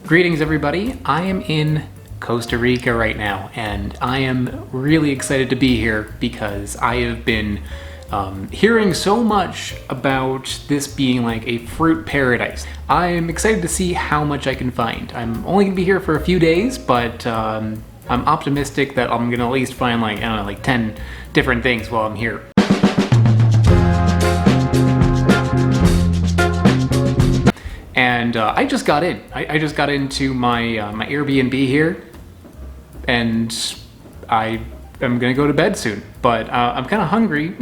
Greetings everybody, I am in Costa Rica right now and I am really excited to be here because I have been hearing so much about this being like a fruit paradise. I am excited to see how much I can find. I'm only gonna be here for a few days, but I'm optimistic that I'm gonna at least find like, I don't know, like 10 different things while I'm here. And I just got in. I just got into my my Airbnb here, and I am gonna go to bed soon. But I'm kind of hungry,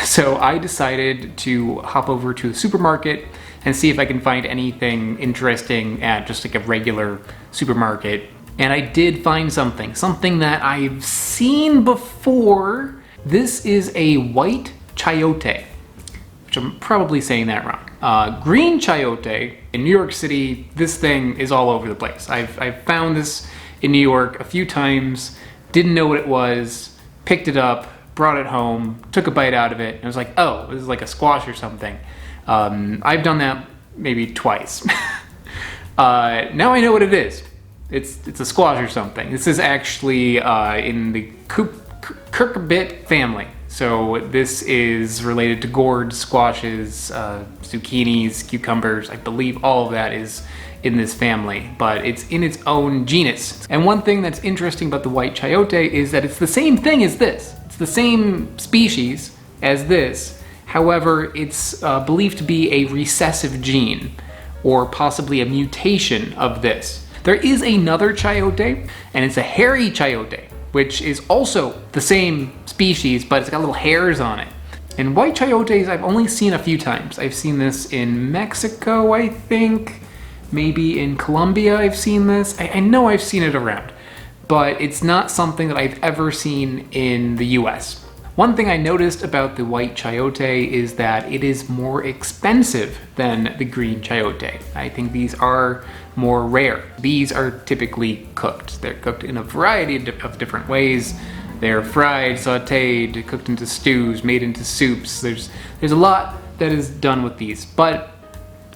so I decided to hop over to the supermarket and see if I can find anything interesting at just like a regular supermarket. And I did find something that I've seen before. This is a white chayote, which I'm probably saying that wrong. Green chayote in New York City, this thing is all over the place. I've found this in New York a few times, didn't know what it was, picked it up, brought it home, took a bite out of it, and I was like, oh, this is like a squash or something. I've done that maybe twice. Now I know what it is. It's a squash or something. This is actually in the cucurbit family. So this is related to gourds, squashes, zucchinis, cucumbers. I believe all of that is in this family, but it's in its own genus. And one thing that's interesting about the white chayote is that it's the same thing as this. It's the same species as this. However, it's believed to be a recessive gene, or possibly a mutation of this. There is another chayote, and it's a hairy chayote, which is also the same species, but it's got little hairs on it. And white chayotes I've only seen a few times. I've seen this in Mexico, I think. Maybe in Colombia I've seen this. I know I've seen it around, but it's not something that I've ever seen in the US. One thing I noticed about the white chayote is that it is more expensive than the green chayote. I think these are more rare. These are typically cooked. They're cooked in a variety of different ways. They're fried, sauteed, cooked into stews, made into soups. There's a lot that is done with these, but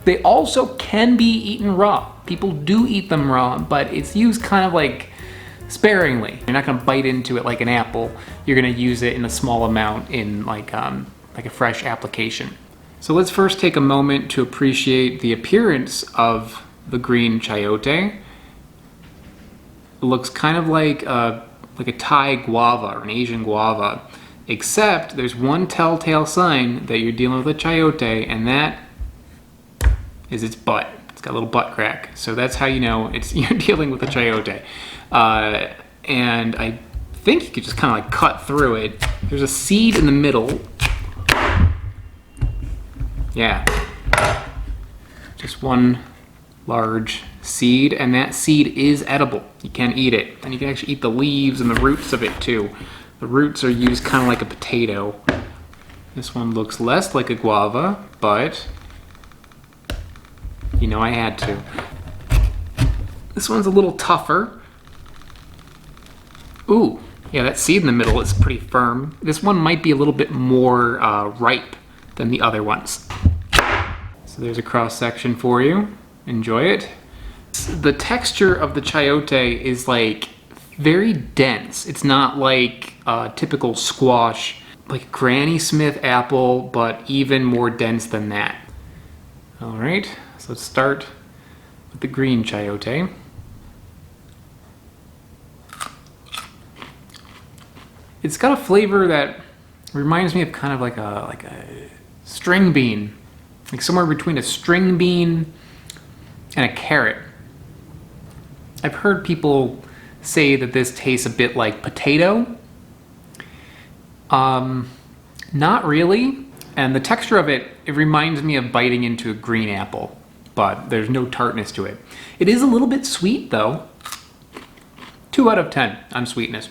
they also can be eaten raw. People do eat them raw, but it's used kind of like sparingly. You're not gonna bite into it like an apple. You're gonna use it in a small amount in like a fresh application. So let's first take a moment to appreciate the appearance of the green chayote. It looks kind of like a Thai guava or an Asian guava, except there's one telltale sign that you're dealing with a chayote, and that is its butt. It's got a little butt crack. So that's how you know you're dealing with a chayote. And I think you could just kind of like cut through it. There's a seed in the middle. Yeah. Just one large seed, and that seed is edible. You can eat it. And you can actually eat the leaves and the roots of it too. The roots are used kind of like a potato. This one looks less like a guava, but you know I had to. This one's a little tougher. Ooh, yeah, that seed in the middle is pretty firm. This one might be a little bit more ripe than the other ones. So there's a cross section for you. Enjoy it. The texture of the chayote is like very dense. It's not like a typical squash, like Granny Smith apple, but even more dense than that. All right, so let's start with the green chayote. It's got a flavor that reminds me of kind of like a string bean, like somewhere between a string bean and a carrot. I've heard people say that this tastes a bit like potato. Not really. And the texture of it reminds me of biting into a green apple, but there's no tartness to it. It is a little bit sweet though. 2 out of 10 on sweetness.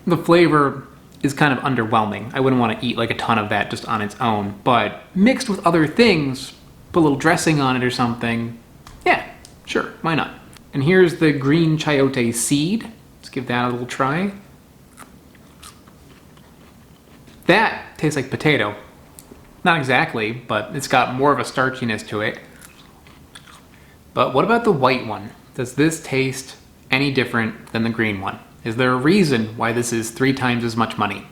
The flavor is kind of underwhelming. I wouldn't want to eat like a ton of that just on its own, but mixed with other things, put a little dressing on it or something, yeah, sure, why not? And here's the green chayote seed. Let's give that a little try. That tastes like potato. Not exactly, but it's got more of a starchiness to it. But what about the white one? Does this taste any different than the green one? Is there a reason why this is 3 times as much money?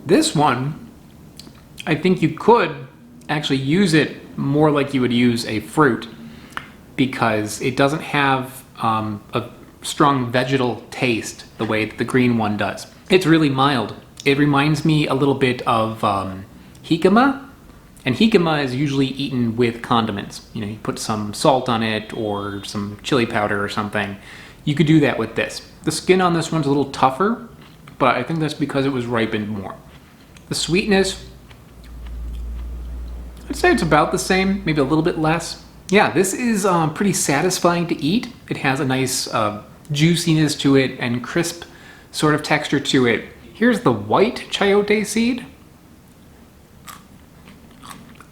This one, I think you could actually use it more like you would use a fruit because it doesn't have a strong vegetal taste the way that the green one does. It's really mild. It reminds me a little bit of jicama, and jicama is usually eaten with condiments. You know, you put some salt on it or some chili powder or something. You could do that with this. The skin on this one's a little tougher, but I think that's because it was ripened more. The sweetness, I'd say it's about the same, maybe a little bit less. Yeah, this is pretty satisfying to eat. It has a nice juiciness to it and crisp sort of texture to it. Here's the white chayote seed.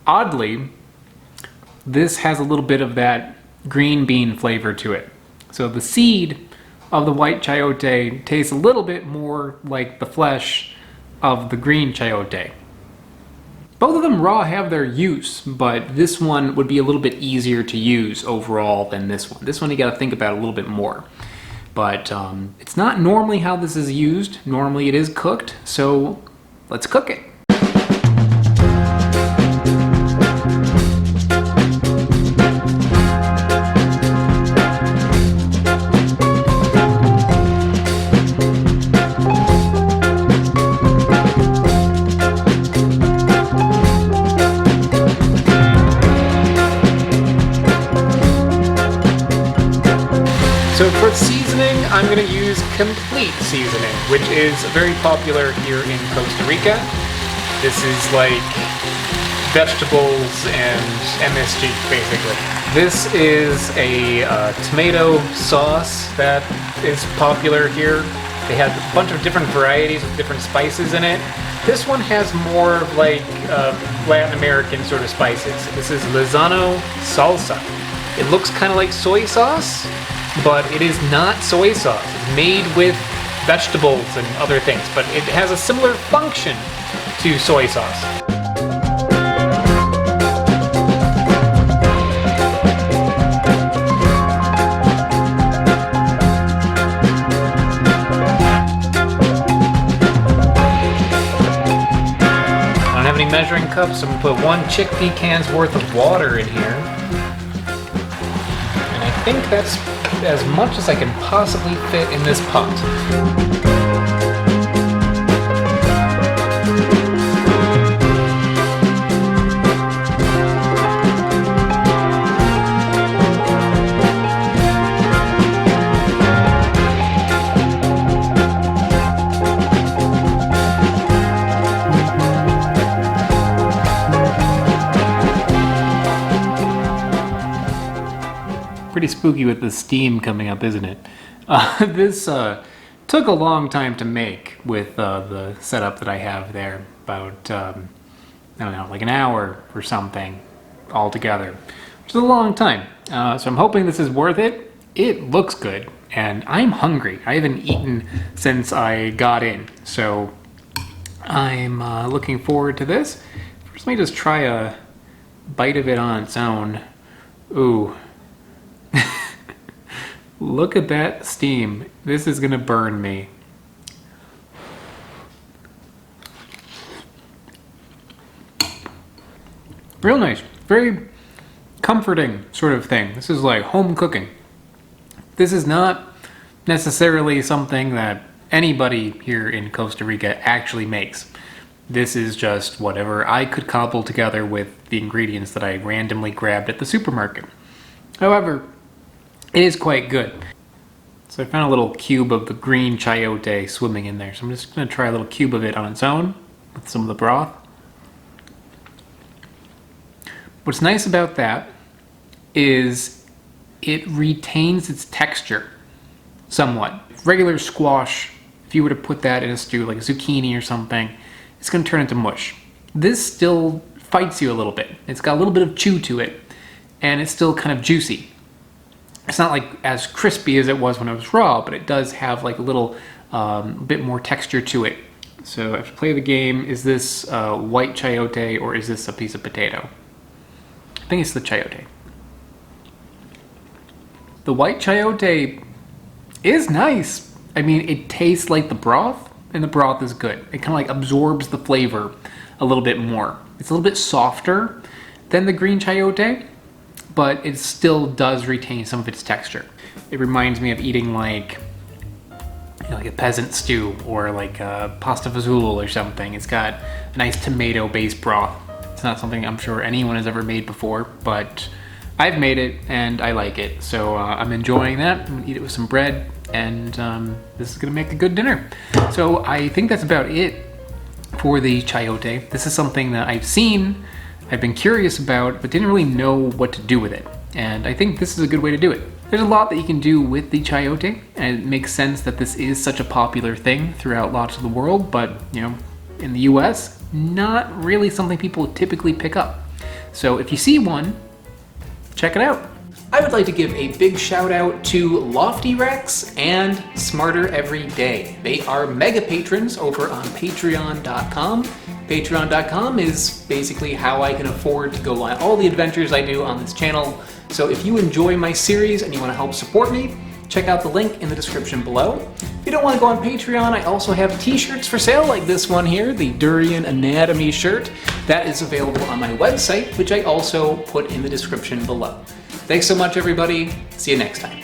Oddly, this has a little bit of that green bean flavor to it. So the seed of the white chayote tastes a little bit more like the flesh of the green chayote. Both of them raw have their use, but this one would be a little bit easier to use overall than this one. This one you gotta think about a little bit more. But it's not normally how this is used. Normally it is cooked, so let's cook it. So for seasoning, I'm going to use complete seasoning, which is very popular here in Costa Rica. This is like vegetables and MSG, basically. This is a tomato sauce that is popular here. They have a bunch of different varieties with different spices in it. This one has more of like Latin American sort of spices. This is Lizano salsa. It looks kind of like soy sauce, but it is not soy sauce. It's made with vegetables and other things, but it has a similar function to soy sauce. I don't have any measuring cups, so I'm gonna put 1 chickpea can's worth of water in here. And I think that's as much as I can possibly fit in this pot. Pretty spooky with the steam coming up, isn't it? This took a long time to make with the setup that I have there. About, I don't know, like an hour or something altogether, which is a long time. So I'm hoping this is worth it. It looks good, and I'm hungry. I haven't eaten since I got in, so I'm looking forward to this. First, let me just try a bite of it on its own. Ooh. Look at that steam. This is gonna burn me. Real nice. Very comforting sort of thing. This is like home cooking. This is not necessarily something that anybody here in Costa Rica actually makes. This is just whatever I could cobble together with the ingredients that I randomly grabbed at the supermarket. However, it is quite good. So I found a little cube of the green chayote swimming in there. So I'm just going to try a little cube of it on its own with some of the broth. What's nice about that is it retains its texture somewhat. Regular squash, if you were to put that in a stew, like a zucchini or something, it's going to turn into mush. This still fights you a little bit. It's got a little bit of chew to it, and it's still kind of juicy. It's not like as crispy as it was when it was raw, but it does have like a little bit more texture to it. So I have to play the game. Is this white chayote or is this a piece of potato? I think it's the chayote. The white chayote is nice. I mean, it tastes like the broth, and the broth is good. It kind of like absorbs the flavor a little bit more. It's a little bit softer than the green chayote, but it still does retain some of its texture. It reminds me of eating like, you know, like a peasant stew or like a pasta fazool or something. It's got a nice tomato-based broth. It's not something I'm sure anyone has ever made before, but I've made it and I like it. So I'm enjoying that. I'm gonna eat it with some bread, and this is gonna make a good dinner. So I think that's about it for the chayote. This is something that I've seen, I've been curious about, but didn't really know what to do with it. And I think this is a good way to do it. There's a lot that you can do with the chayote, and it makes sense that this is such a popular thing throughout lots of the world, but you know, in the US, not really something people typically pick up. So if you see one, check it out. I would like to give a big shout out to Loftyrex and Smarter Every Day. They are mega patrons over on patreon.com. Patreon.com is basically how I can afford to go on all the adventures I do on this channel. So if you enjoy my series and you want to help support me, check out the link in the description below. If you don't want to go on Patreon, I also have t-shirts for sale like this one here, the Durian Anatomy shirt. That is available on my website, which I also put in the description below. Thanks so much, everybody. See you next time.